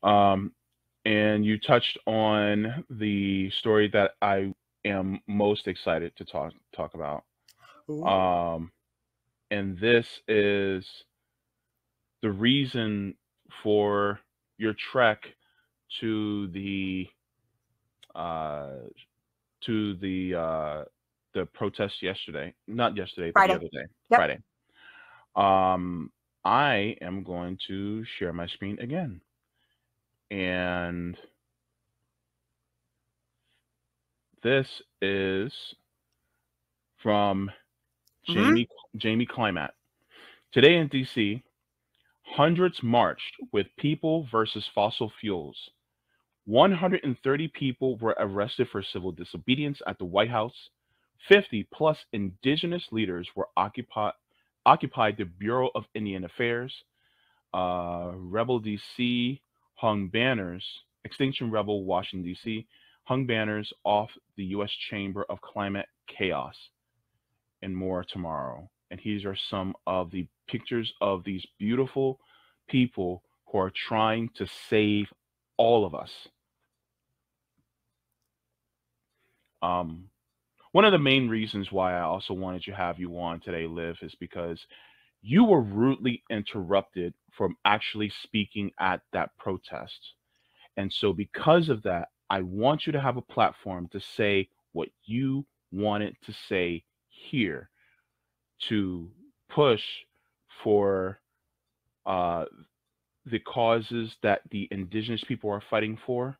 Um, and you touched on the story that I am most excited to talk about. Ooh. Um, and this is the reason for your trek to uh, the protest yesterday, not yesterday, but the Friday. other day, Yep. Friday. Um, I am going to share my screen again, and this is from Mm-hmm. Jamie Clymatt. Today in D.C., hundreds marched with People versus Fossil Fuels. 130 people were arrested for civil disobedience at the White House. 50 plus indigenous leaders were occupied the Bureau of Indian Affairs. Rebel DC hung banners. Extinction Rebel Washington D.C. hung banners off the U.S. Chamber of Climate Chaos, and more tomorrow. And these are some of the pictures of these beautiful people who are trying to save all of us. Um, One of the main reasons why I also wanted to have you on today, Liv, is because you were rudely interrupted from actually speaking at that protest. And so, because of that, I want you to have a platform to say what you wanted to say here, to push for uh, the causes that the indigenous people are fighting for,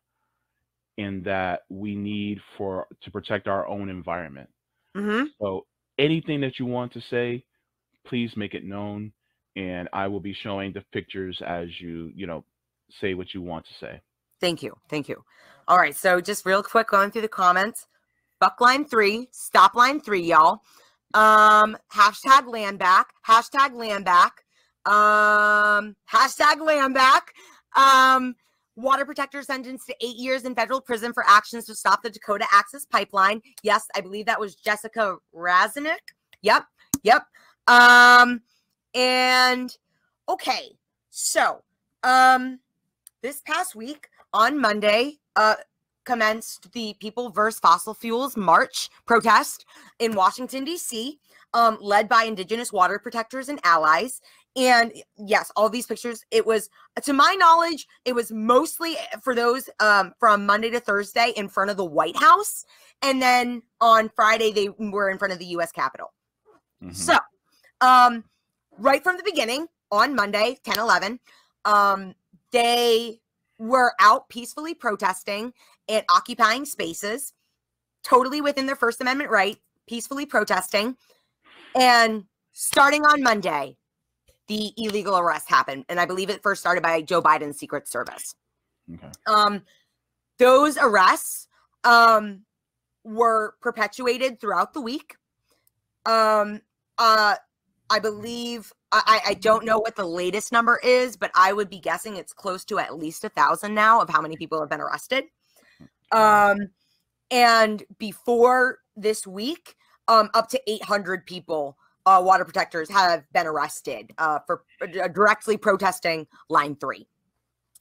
and that we need for to protect our own environment. Mm-hmm. So anything that you want to say, please make it known, and I will be showing the pictures as you say what you want to say. Thank you. Thank you. All right. So just real quick, going through the comments. Buck line 3, stop line 3, y'all. Hashtag land back. Hashtag land back. Hashtag land back. Water protector sentenced to 8 years in federal prison for actions to stop the Dakota Access Pipeline. Yes, I believe that was Jessica Razanik. Yep. And okay, so this past week on Monday, commenced the People versus Fossil Fuels March protest in Washington, D.C., led by indigenous water protectors and allies. And yes, all these pictures, it was, to my knowledge, it was mostly for those from Monday to Thursday in front of the White House. And then on Friday, they were in front of the U.S. Capitol. Mhm. So right from the beginning on Monday, 10/11, they were out peacefully protesting and occupying spaces, totally within their First Amendment right, peacefully protesting. And starting on Monday, the illegal arrest happened. And I believe it first started by Joe Biden's Secret Service. Okay. Those arrests were perpetuated throughout the week. I believe, I don't know what the latest number is, but I would be guessing it's close to at least 1,000 now of how many people have been arrested. And before this week, up to 800 people, water protectors, have been arrested for directly protesting line 3.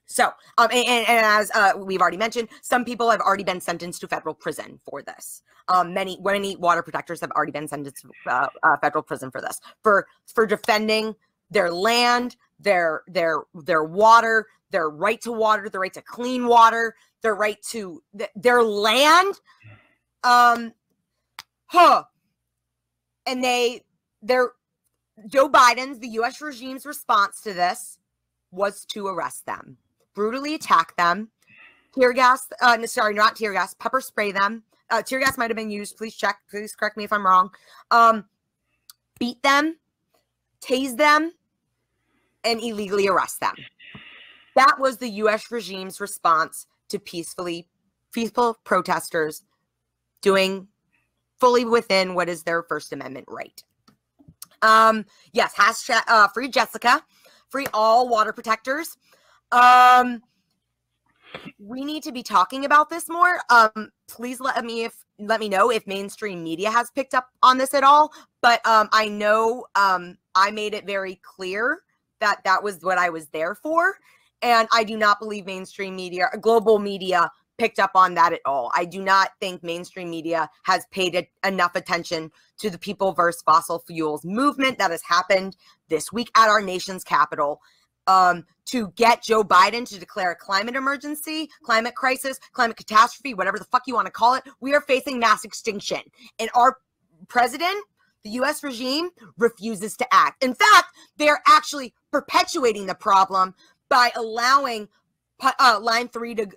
So, and as we've already mentioned, some people have already been sentenced to federal prison for this. Many water protectors have already been sentenced to federal prison for this, for defending their land, their water, their right to water, their right to clean water, their right to their land. And Joe Biden's, the U.S. regime's response to this was to arrest them, brutally attack them, tear gas, sorry, not tear gas, pepper spray them. Tear gas might have been used. Please check. Please correct me if I'm wrong. Beat them, tase them, and illegally arrest them. That was the U.S. regime's response to peaceful protesters doing fully within what is their First Amendment right. Yes, hashtag free Jessica, free all water protectors. We need to be talking about this more. Please let me know if mainstream media has picked up on this at all. But I know I made it very clear that that was what I was there for. And I do not believe mainstream media, global media, picked up on that at all. I do not think mainstream media has paid enough attention to the people versus fossil fuels movement that has happened this week at our nation's capital. To get Joe Biden to declare a climate emergency, climate crisis, climate catastrophe, whatever the fuck you want to call it. We are facing mass extinction. And our president, the U.S. regime, refuses to act. In fact, they're actually perpetuating the problem by allowing Line 3 to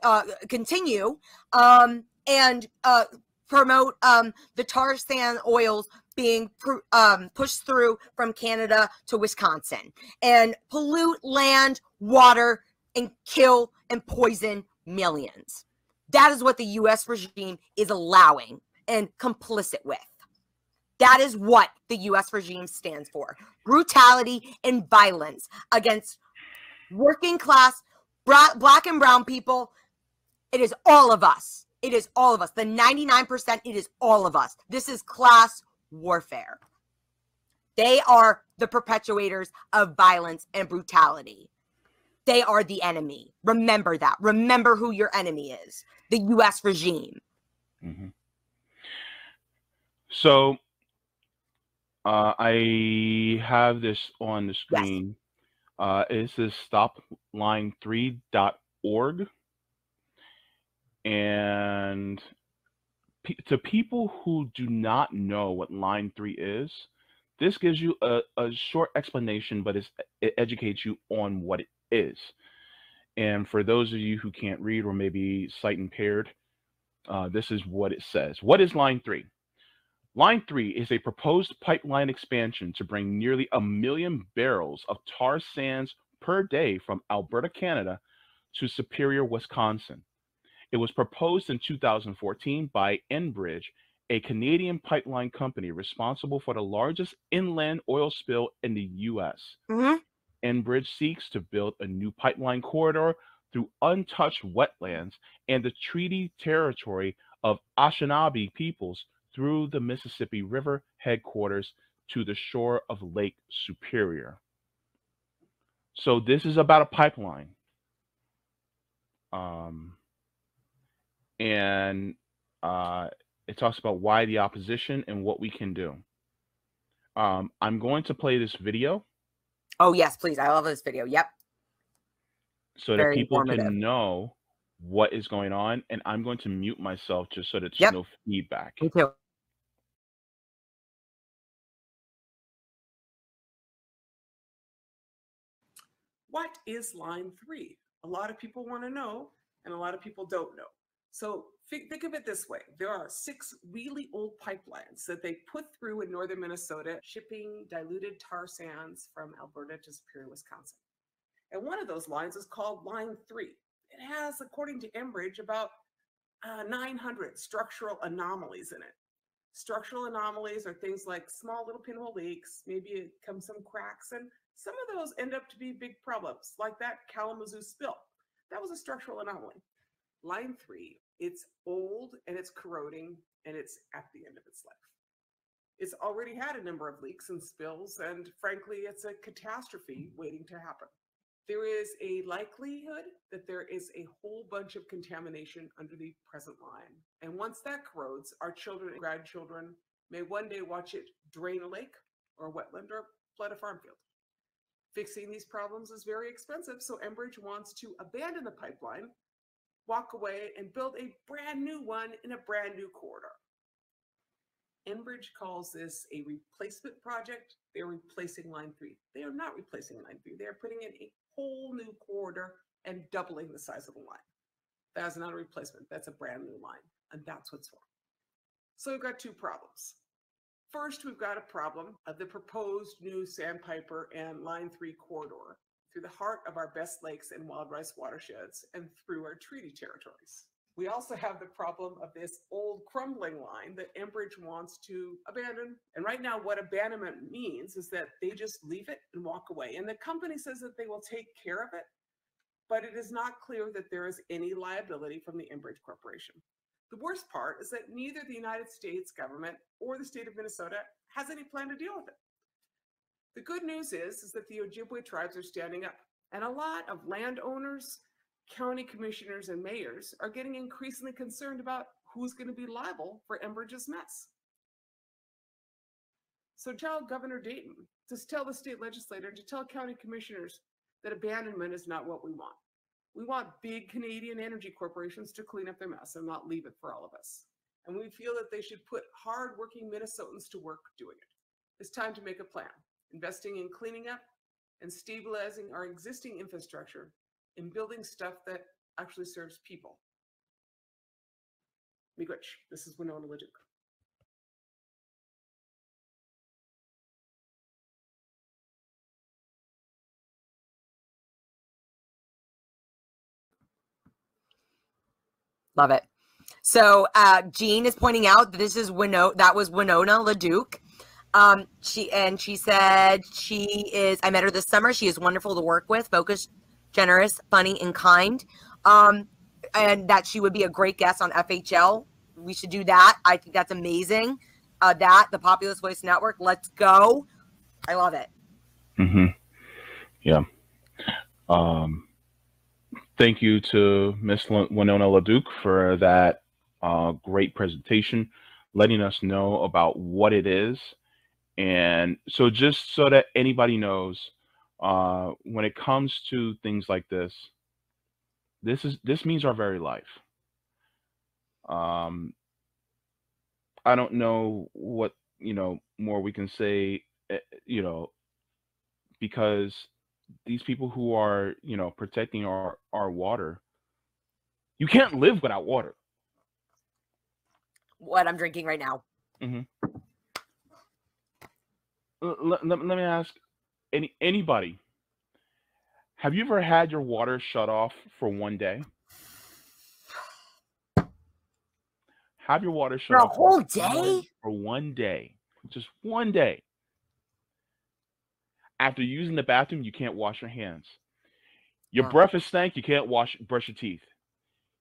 continue and promote the tar sand oils being pushed through from Canada to Wisconsin and pollute land, water, and kill and poison millions. That is what the U.S. regime is allowing and complicit with. That is what the U.S. regime stands for. Brutality and violence against working class, black and brown people. It is all of us. It is all of us. The 99%, it is all of us. This is class warfare. They are the perpetuators of violence and brutality. They are the enemy. Remember that. Remember who your enemy is. The U.S. regime. Mm-hmm. So I have this on the screen. Yes. It says stopline3.org. And to people who do not know what Line 3 is, this gives you a short explanation, but it educates you on what it is. And for those of you who can't read or maybe sight impaired, this is what it says. What is Line 3? Line 3 is a proposed pipeline expansion to bring nearly 1 million barrels of tar sands per day from Alberta, Canada, to Superior, Wisconsin. It was proposed in 2014 by Enbridge, a Canadian pipeline company responsible for the largest inland oil spill in the U.S. Mm-hmm. Enbridge seeks to build a new pipeline corridor through untouched wetlands and the treaty territory of Anishinaabe peoples through the Mississippi River headquarters to the shore of Lake Superior. So this is about a pipeline. And it talks about why the opposition and what we can do. I'm going to play this video. Oh, yes, please. I love this video. Yep. So that people can know what is going on. And I'm going to mute myself just so that there's no feedback. Me too. What is Line 3? A lot of people want to know, and a lot of people don't know. So think of it this way. There are 6 really old pipelines that they put through in northern Minnesota, shipping diluted tar sands from Alberta to Superior, Wisconsin. And one of those lines is called Line 3. It has, according to Enbridge, about 900 structural anomalies in it. Structural anomalies are things like small little pinhole leaks, maybe some cracks, and some of those end up to be big problems, like that Kalamazoo spill. That was a structural anomaly. Line 3, it's old and it's corroding and it's at the end of its life. It's already had a number of leaks and spills, and frankly, it's a catastrophe waiting to happen. There is a likelihood that there is a whole bunch of contamination under the present line. And once that corrodes, our children and grandchildren may one day watch it drain a lake or a wetland or flood a farm field. Fixing these problems is very expensive, so Enbridge wants to abandon the pipeline, walk away, and build a brand new one in a brand new corridor. Enbridge calls this a replacement project. They're replacing Line 3. They are not replacing Line 3. They are putting in a whole new corridor and doubling the size of the line. That is not a replacement. That's a brand new line, and that's what's wrong. So we've got 2 problems. First, we've got a problem of the proposed new Sandpiper and Line 3 corridor through the heart of our best lakes and wild rice watersheds and through our treaty territories. We also have the problem of this old crumbling line that Enbridge wants to abandon. And right now, what abandonment means is that they just leave it and walk away. And the company says that they will take care of it, but it is not clear that there is any liability from the Enbridge Corporation. The worst part is that neither the United States government or the state of Minnesota has any plan to deal with it. The good news is that the Ojibwe tribes are standing up, And a lot of landowners, county commissioners, and mayors are getting increasingly concerned about who's going to be liable for Enbridge's mess. So tell Governor Dayton to tell the state legislator, to tell county commissioners that abandonment is not what we want. We want big Canadian energy corporations to clean up their mess and not leave it for all of us. And we feel that they should put hardworking Minnesotans to work doing it. It's time to make a plan, investing in cleaning up and stabilizing our existing infrastructure and building stuff that actually serves people. Miigwech, this is Winona LaDuke. Love it. So Jean is pointing out that this is that was Winona LaDuke. She said I met her this summer. She is wonderful to work with, focused, generous, funny, and kind. And that she would be a great guest on FHL. We should do that. I think that's amazing. The Populist Voice Network. Let's go. I love it. Mm-hmm. Yeah. Thank you to Miss Winona LaDuke for that great presentation, letting us know about what it is. And so just so that anybody knows, when it comes to things like this means our very life. I don't know what, more we can say, because these people who are, protecting our water, you can't live without water. What I'm drinking right now. Mm-hmm. Let me ask anybody, have you ever had your water shut off for one day? Have your water shut off for a whole day? For one day. Just one day. After using the bathroom, you can't wash your hands. Your breath is stank, you can't brush your teeth.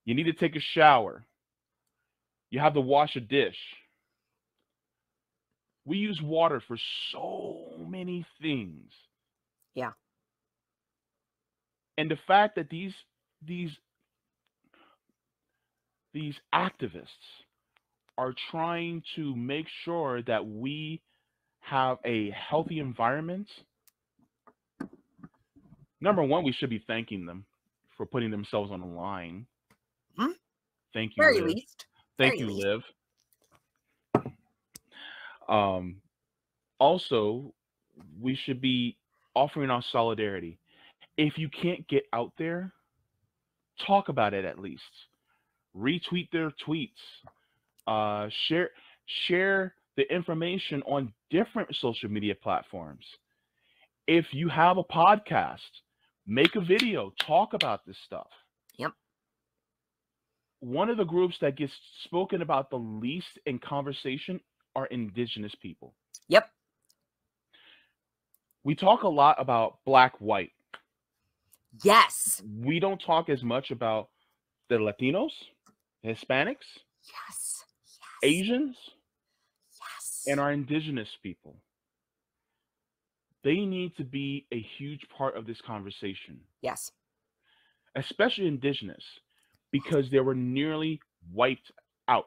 You need to take a shower. You have to wash a dish. We use water for so many things. Yeah. And the fact that these activists are trying to make sure that we have a healthy environment, number one, we should be thanking them for putting themselves on the line. Hmm? Thank you, Very Liv. least. Thank you, Liv. Also, we should be offering our solidarity. If you can't get out there, talk about it at least. Retweet their tweets. Share the information on different social media platforms. If you have a podcast, make a video, talk about this stuff. Yep. One of the groups that gets spoken about the least in conversation are indigenous people. Yep. We talk a lot about black, white. Yes. We don't talk as much about the Latinos, Hispanics, yes, Asians, yes, and our indigenous people. They need to be a huge part of this conversation. Yes. Especially indigenous, because they were nearly wiped out.